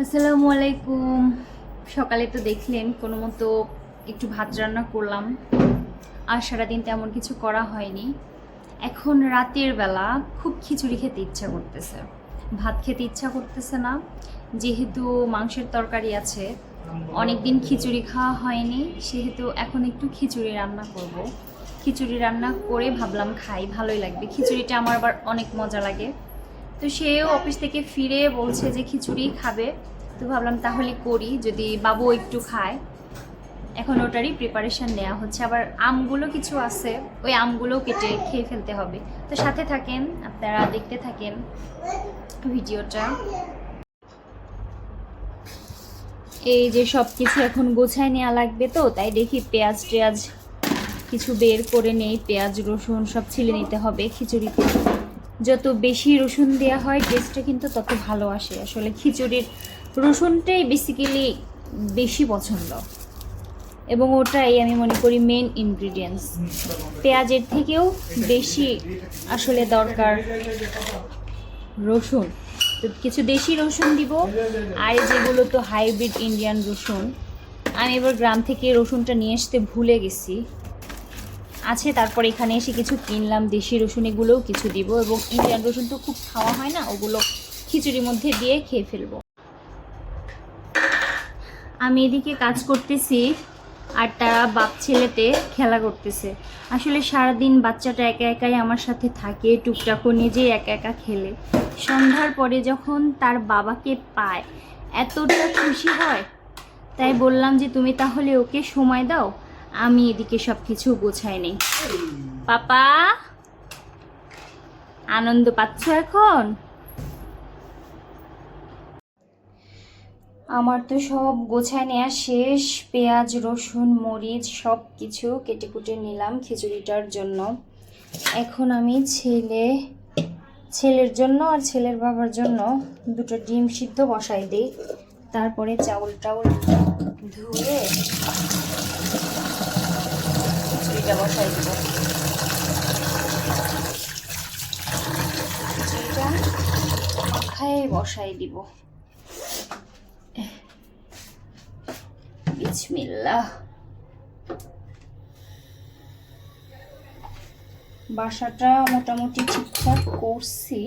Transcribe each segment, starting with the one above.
আসসালামু আলাইকুম। সকালে তো দেখলেন কোনো মতো একটু ভাত রান্না করলাম, আর সারাদিন তেমন কিছু করা হয়নি। এখন রাতের বেলা খুব খিচুড়ি খেতে ইচ্ছা করতেছে, ভাত খেতে ইচ্ছা করতেছে না। যেহেতু মাংসের তরকারি আছে, অনেক দিন খিচুড়ি খাওয়া হয়নি, সেহেতু এখন একটু খিচুড়ি রান্না করব। খিচুড়ি রান্না করে ভাবলাম খাই, ভালোই লাগবে। খিচুড়িটা আমার আবার অনেক মজা লাগে। তো সেও অফিস থেকে ফিরে বলছে যে খিচুড়ি খাবে, তো ভাবলাম তাহলে করি, যদি বাবু একটু খায়। এখন ওটারই প্রিপারেশন নেওয়া হচ্ছে। আবার আমগুলো কিছু আছে, ওই আমগুলোও কেটে খেয়ে ফেলতে হবে। তো সাথে থাকেন, আপনারা দেখতে থাকেন ভিডিওটা। এই যে সব কিছু এখন গোছায় নেওয়া লাগবে, তো তাই দেখি পেঁয়াজ টেয়াজ কিছু বের করে নেই। পেঁয়াজ রসুন সব ছিলে নিতে হবে। খিচুড়িতে যত বেশি রসুন দেওয়া হয় টেস্টটা কিন্তু তত ভালো আসে। আসলে খিচুড়ির রসুনটাই বেসিক্যালি বেশি পছন্দ, এবং ওটাই আমি মনে করি মেন ইনগ্রিডিয়েন্টস। পেঁয়াজের থেকেও বেশি আসলে দরকার রসুন। তো কিছু দেশি রসুন দিব, আর যেগুলো তো হাইব্রিড ইন্ডিয়ান রসুন। আমি এবার গ্রাম থেকে রসুনটা নিয়ে আসতে ভুলে গেছি, আছে। তারপর এখানে এসে কিছু কিনলাম দেশি রসুন, এগুলোও কিছু দিব। এবং ইন্ডিয়ান রসুন তো খুব খাওয়া হয় না, ওগুলো খিচুড়ির মধ্যে দিয়ে খেয়ে ফেলবো। আমি এদিকে কাজ করতেছি, আর তারা বাপ ছেলেতে খেলা করতেছে। আসলে সারাদিন বাচ্চাটা একা একাই আমার সাথে থাকে, টুকটাকও নিজেই একা একা খেলে। সন্ধ্যার পরে যখন তার বাবাকে পায় এতটা খুশি হয়, তাই বললাম যে তুমি তাহলে ওকে সময় দাও, আমি এদিকে সব কিছু গোছাই নেই। পাপা, আনন্দ পাচ্ছ এখন? আমার তো সব গোছায় নেওয়া শেষ। পেঁয়াজ রসুন মরিচ সব কিছু কেটে কুটে নিলাম খিচুড়িটার জন্য। এখন আমি ছেলের জন্য আর ছেলের বাবার জন্য দুটো ডিম সিদ্ধ বসাই দিই। তারপরে চাউল টাউল ধুয়ে খিচুড়িটা বসাই দিব। খিচুড়িটা মাখায় বসাই দিব। বিসমিল্লাহ। বাসাটা মোটামুটি ঠিকঠাক করছি,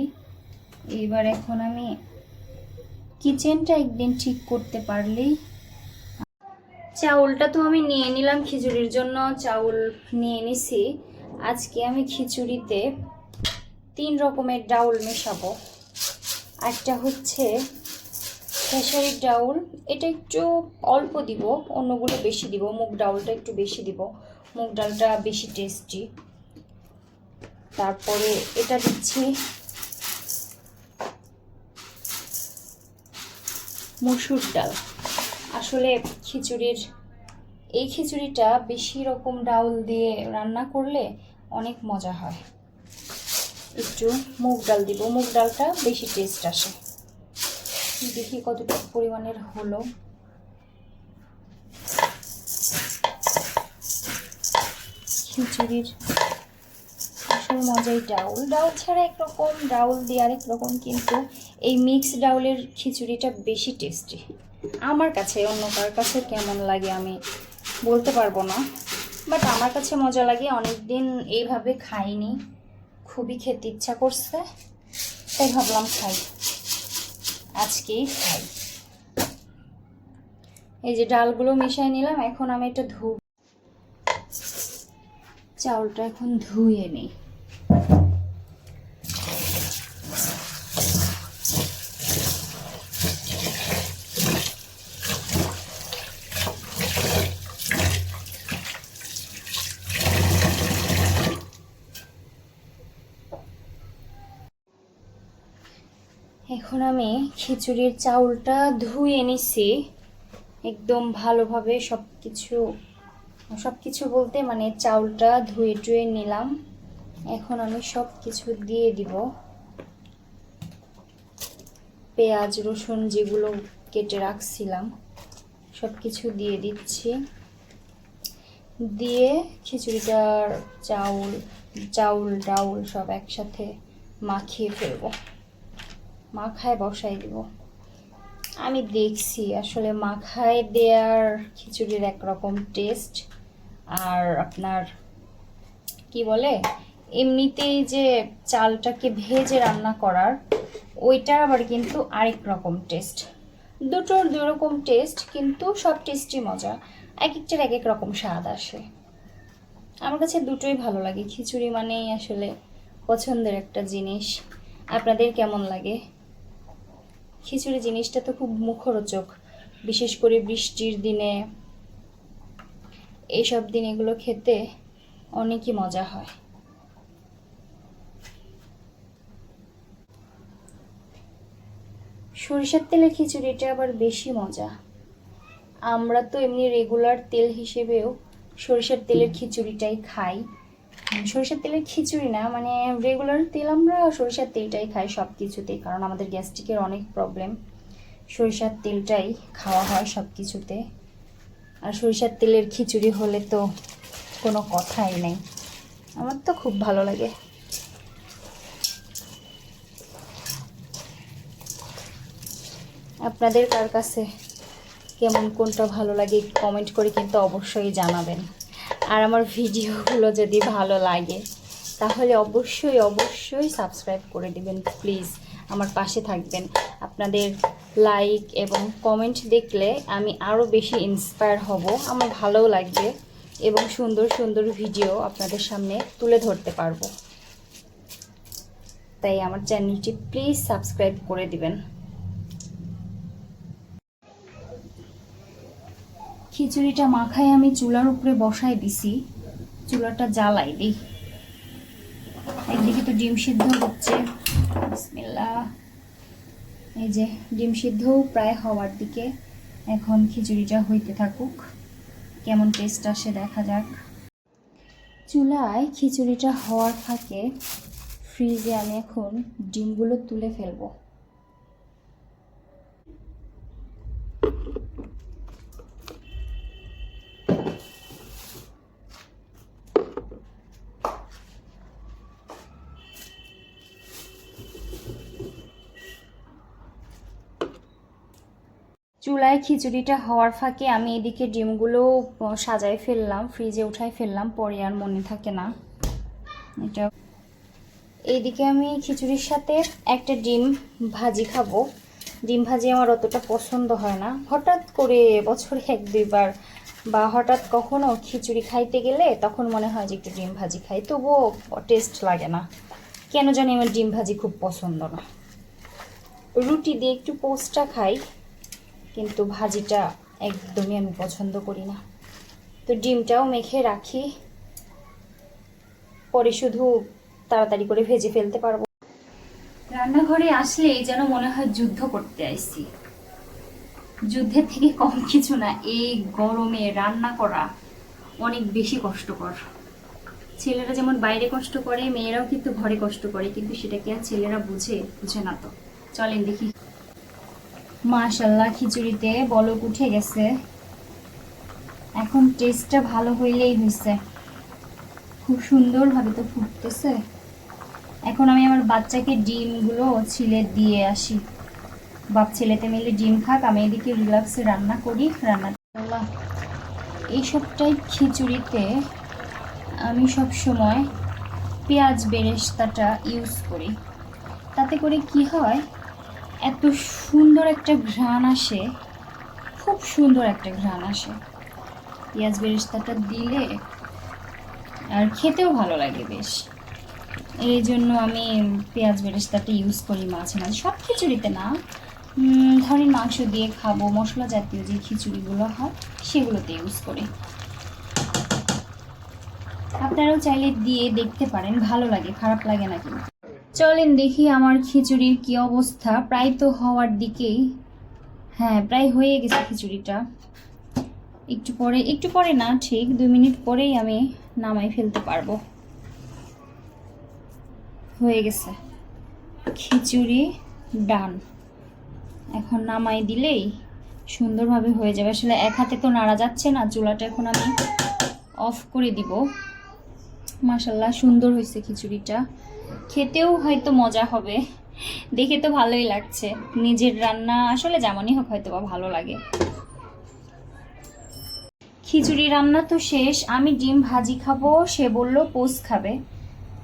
এবার এখন আমি কিচেনটা একদিন ঠিক করতে পারলেই। চাউলটা তো আমি নিয়ে নিলাম খিচুড়ির জন্য, চাউল নিয়ে নিছি। আজকে আমি খিচুড়িতে 3 রকমের ডাউল মেশাবো। একটা হচ্ছে খেসারির ডাউল, এটা একটু অল্প দিব, অন্যগুলো বেশি দিব। মুগ ডাউলটা একটু বেশি দিব, মুগ ডালটা বেশি টেস্টি। তারপরে এটা দিচ্ছি মসুর ডাল। আসলে এই খিচুড়িটা বেশি রকম ডাউল দিয়ে রান্না করলে অনেক মজা হয়। একটু মুগ ডাল দিব, মুগ ডালটা বেশি টেস্ট আসে। দেখি কতটা পরিমাণের হলো। খিচুড়ির আসল মজাই ডাউল ছাড়া একরকম, ডাউল দিয়ে আরেক রকম, কিন্তু এই মিক্স ডাউলের খিচুড়িটা বেশি টেস্টি আমার কাছে। অন্য কার কাছে কেমন লাগে আমি বলতে পারবো না, বাট আমার কাছে মজা লাগে। অনেক দিন এইভাবে খাইনি, খুবই খেতে ইচ্ছা করছে, তাই ভাবলাম খাই, আজকেই খাই। এই যে ডালগুলো মিশিয়ে নিলাম, এখন আমি এটা চাউলটা এখন ধুয়ে নিই। এখন আমি খিচুড়ির চাউলটা ধুয়ে নিছি একদম ভালোভাবে। সব কিছু বলতে মানে চাউলটা ধুয়ে টুয়ে নিলাম। এখন আমি সব কিছু দিয়ে দিব, পেঁয়াজ রসুন যেগুলো কেটে রাখছিলাম সব কিছু দিয়ে দিচ্ছি। দিয়ে খিচুড়িটার চাউল ডাউল সব একসাথে মাখিয়ে ফেলবো, মাখায় বসাই দিব। আমি দেখছি আসলে মাখায় দেওয়ার খিচুড়ির একরকম টেস্ট, আর আপনার কি বলে এমনিতেই যে চালটাকে ভেজে রান্না করার ওইটার আবার কিন্তু আরেক রকম টেস্ট। দুটোর দুই রকম টেস্ট, কিন্তু সব টেস্টই মজা, এক একটার এক এক রকম স্বাদ আসে। আমার কাছে দুটোই ভালো লাগে, খিচুড়ি মানেই আসলে পছন্দের একটা জিনিস। আপনাদের কেমন লাগে? খিচুড়ি জিনিসটা তো খুব মুখরোচক, বিশেষ করে বৃষ্টির দিনে এইসব দিন এগুলো খেতে অনেকই মজা হয়। সরিষার তেলের খিচুড়িটা আবার বেশি মজা। আমরা তো এমনি রেগুলার তেল হিসেবেও সরিষার তেলের খিচুড়িটাই খাই। সরিষার তেলের খিচুড়ি না, মানে রেগুলার তেল আমরা সরিষার তেলটাই খাই সব কিছুতেই, কারণ আমাদের গ্যাস্ট্রিকের অনেক প্রবলেম। সরিষার তেলটাই খাওয়া হয় সব কিছুতে। আর সরিষার তেলের খিচুড়ি হলে তো কোনো কথাই নেই, আমার তো খুব ভালো লাগে। আপনাদের কার কাছে কেমন কোনটা ভালো লাগে কমেন্ট করে কিন্তু অবশ্যই জানাবেন। আর আমার ভিডিওগুলো যদি ভালো লাগে তাহলে অবশ্যই অবশ্যই সাবস্ক্রাইব করে দিবেন প্লিজ, আমার পাশে থাকবেন। আপনাদের লাইক এবং কমেন্ট দেখলে আমি আরও বেশি ইন্সপায়ার হব, আমার ভালোও লাগবে এবং সুন্দর সুন্দর ভিডিও আপনাদের সামনে তুলে ধরতে পারবো। তাই আমার চ্যানেলটি প্লিজ সাবস্ক্রাইব করে দিবেন। খিচুড়িটা মাখায় আমি চুলার উপরে বসাই দিছি, চুলাটা জ্বালাই দিই। একদিকে তো ডিম সিদ্ধ হচ্ছে, বিসমিল্লাহ। এই যে ডিম সিদ্ধও প্রায় হওয়ার দিকে, এখন খিচুড়িটা হইতে থাকুক, কেমন টেস্ট আসে দেখা যাক। চুলায় খিচুড়িটা হওয়ার ফাঁকে ফ্রিজে আমি এখন ডিমগুলো তুলে ফেলবো। চুলায় খিচুড়িটা হওয়ার ফাঁকে আমি এদিকে ডিমগুলো সাজায় ফেললাম, ফ্রিজে উঠাই ফেললাম, পরে আর মনে থাকে না এটা। এইদিকে আমি খিচুড়ির সাথে একটা ডিম ভাজি খাবো। ডিম ভাজি আমার অতটা পছন্দ হয় না, হঠাৎ করে বছরে এক দুইবার বা হঠাৎ কখনো খিচুড়ি খাইতে গেলে তখন মনে হয় যে একটু ডিম ভাজি খাই, তবুও টেস্ট লাগে না কেন জানি, আমার ডিম ভাজি খুব পছন্দ না। রুটি দিয়ে একটু পোস্টটা খাই, কিন্তু ভাজিটা একদমই আমি পছন্দ করি না। তো ডিমটাও মেখে রাখি, পরে শুধু তাড়াতাড়ি করে ভেজে ফেলতে পারবো। রান্নাঘরে আসলেই যেন মনে হয় যুদ্ধ করতে আইছি, যুদ্ধের থেকে কম কিছু না। এই গরমে রান্না করা অনেক বেশি কষ্টকর। ছেলেরা যেমন বাইরে কষ্ট করে, মেয়েরাও কিন্তু ঘরে কষ্ট করে, কিন্তু সেটাকে আর ছেলেরা বুঝে না। তো চলেন দেখি। মাশাআল্লাহ, খিচুড়িতে বলক উঠে গেছে, এখন টেস্টটা ভালো হইলেই হয়েছে, খুব সুন্দরভাবে তো ফুটতেছে। এখন আমি আমার বাচ্চাকে ডিমগুলো ছিলে দিয়ে আসি, বাপ ছেলেতে মিলে ডিম খাক, আমি এদিকে রিল্যাক্সে রান্না করি। রান্না এই সবটাই খিচুড়িতে আমি সব সময় পেঁয়াজ বেরেস্তাটা ইউজ করি, তাতে করে কি হয় এত সুন্দর একটা ঘ্রাণ আসে, খুব সুন্দর একটা ঘ্রাণ আসে পেঁয়াজ বেরেস্তাটা দিলে, আর খেতেও ভালো লাগে বেশ। এই জন্য আমি পেঁয়াজ বেরেস্তাটা ইউজ করি মাঝে মাঝে, সব খিচুড়িতে না, ধরেন মাংস দিয়ে খাবো, মশলা জাতীয় যে খিচুড়িগুলো হয় সেগুলোতে ইউজ করি। আপনারাও চাইলে দিয়ে দেখতে পারেন, ভালো লাগে, খারাপ লাগে না কিন্তু। চলেন দেখি আমার খিচুড়ির কি অবস্থা, প্রায় তো হওয়ার দিকেই। হ্যাঁ, প্রায় হয়ে গেছে খিচুড়িটা। একটু পরে না, ঠিক 2 মিনিট পরেই আমি নামাই ফেলতে পারবো। হয়ে গেছে খিচুড়ি, ডান। এখন নামাই দিলেই সুন্দরভাবে হয়ে যাবে। আসলে এক হাতে তো নাড়া যাচ্ছে না, চুলাটা এখন আমি অফ করে দিব। মাশাআল্লাহ, সুন্দর হয়েছে খিচুড়িটা, খেতেও হয়তো মজা হবে। দেখে তো ভালোই লাগছে। নিজের রান্না আসলে যেমনই হোক হয়তো বা ভালো লাগে। খিচুড়ি রান্না তো শেষ, আমি ডিম ভাজি খাবো, সে বললো পোস্ট খাবে,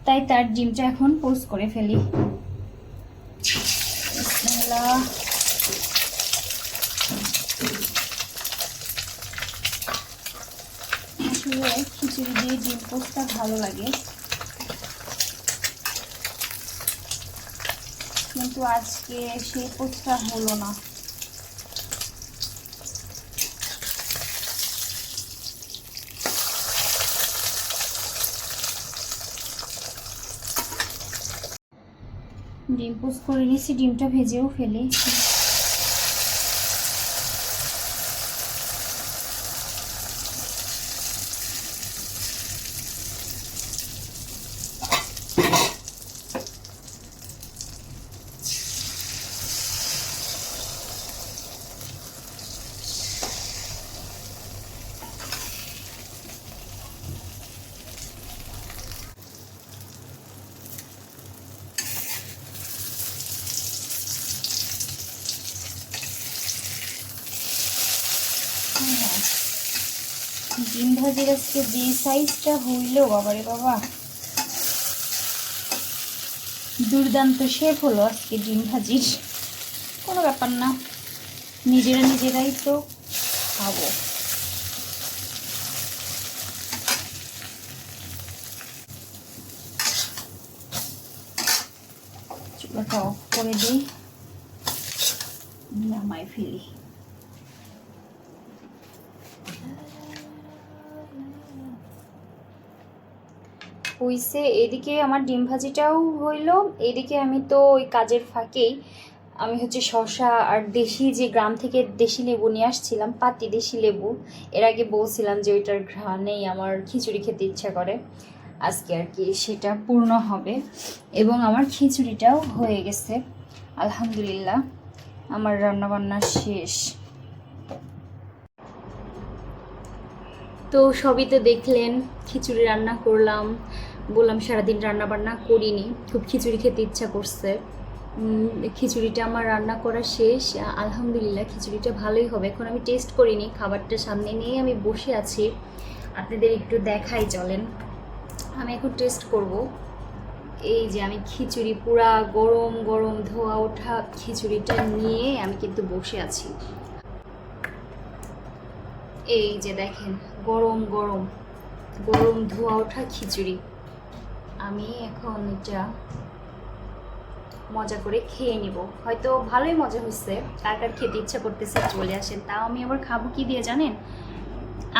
তাই তার ডিমটা এখন পোস্ট করে ফেলি। বিসমিল্লাহ। আসলে খিচুড়ি দিয়ে ডিম পোস্টটা ভালো লাগে, কিন্তু আজকে সেই পোস্টটা হলো না। ডিম পোস্ট করে নিয়েছি, ডিমটা ভেজেও ফেলি। ডিম ভাজির আজকে যে সাইজটা হইল, বাবারে বাবা, দুর্দান্ত শেপ হলো আজকে ডিম ভাজির। কোনো ব্যাপার না, নিজেরাই তো খাবো। চুলাটা অফ করে দিই, নামাই ফেলি। হইছে, এদিকে আমার ডিম ভাজিটাও হইলো, এদিকে আমি তো ওই কাজের ফাঁকেই আমি হচ্ছে শসা আর দেশি যে গ্রাম থেকে দেশি লেবু নিয়ে আসছিলাম, পাতি দেশি লেবু, এর আগে বলছিলাম যে ওইটার ঘ্রাণেই আমার খিচুড়ি খেতে ইচ্ছা করে। আজকে আর কি সেটা পূর্ণ হবে, এবং আমার খিচুড়িটাও হয়ে গেছে আলহামদুলিল্লাহ। আমার রান্নাবান্না শেষ। তো সবই তো দেখলেন, খিচুড়ি রান্না করলাম, বললাম সারাদিন রান্না বান্না করিনি, খুব খিচুড়ি খেতে ইচ্ছা করছে। খিচুড়িটা আমার রান্না করা শেষ আলহামদুলিল্লাহ। খিচুড়িটা ভালোই হবে। এখন আমি টেস্ট করিনি, খাবারটা সামনে নিয়ে আমি বসে আছি, আপনাদের একটু দেখাই চলেন। আমি এখন টেস্ট করব। এই যে আমি খিচুড়ি পুরা গরম গরম ধোয়া ওঠা খিচুড়িটা নিয়ে আমি কিন্তু বসে আছি। এই যে দেখেন, গরম গরম গরম ধোয়া ওঠা খিচুড়ি। আমি এখন এটা মজা করে খেয়ে নিব। হয়তো ভালোই মজা হচ্ছে, কার কার খেতে ইচ্ছা করতেছে চলে আসেন। তাও আমি আবার খাবো কি দিয়ে জানেন?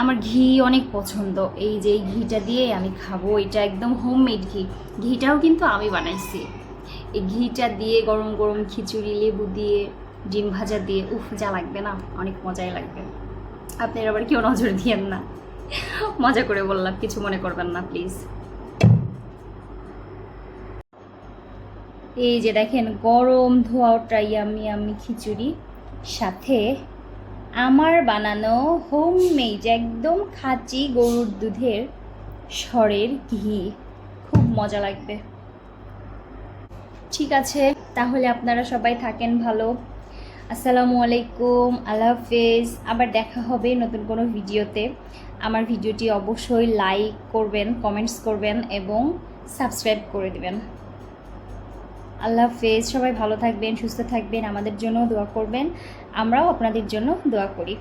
আমার ঘি অনেক পছন্দ, এই যে এই ঘিটা দিয়ে আমি খাবো। এটা একদম হোমমেড ঘি, ঘিটাও কিন্তু আমি বানাইছি। এই ঘিটা দিয়ে গরম গরম খিচুড়ি, লেবু দিয়ে, ডিম ভাজা দিয়ে, উফ যা লাগবে না, অনেক মজাই লাগবে। আপনার আবার কেউ নজর দিয়েন না, মজা করে বললাম, কিছু মনে করবেন না প্লিজ। এই যে দেখেন, গরম ধোয়া ওটা ইয়ামি খিচুড়ি, সাথে আমার বানানো হোমমেড একদম খাঁটি গরুর দুধের সরের ঘি, খুব মজা লাগবে। ঠিক আছে, তাহলে আপনারা সবাই থাকেন ভালো। আসসালামু আলাইকুম, আল্লাহ হাফেজ। আবার দেখা হবে নতুন কোনো ভিডিওতে। আমার ভিডিওটি অবশ্যই লাইক করবেন, কমেন্টস করবেন এবং সাবস্ক্রাইব করে দেবেন। আল্লাহ হাফেজ। সবাই ভালো থাকবেন, সুস্থ থাকবেন, আমাদের জন্য দোয়া করবেন, আমরাও আপনাদের জন্য দোয়া করি।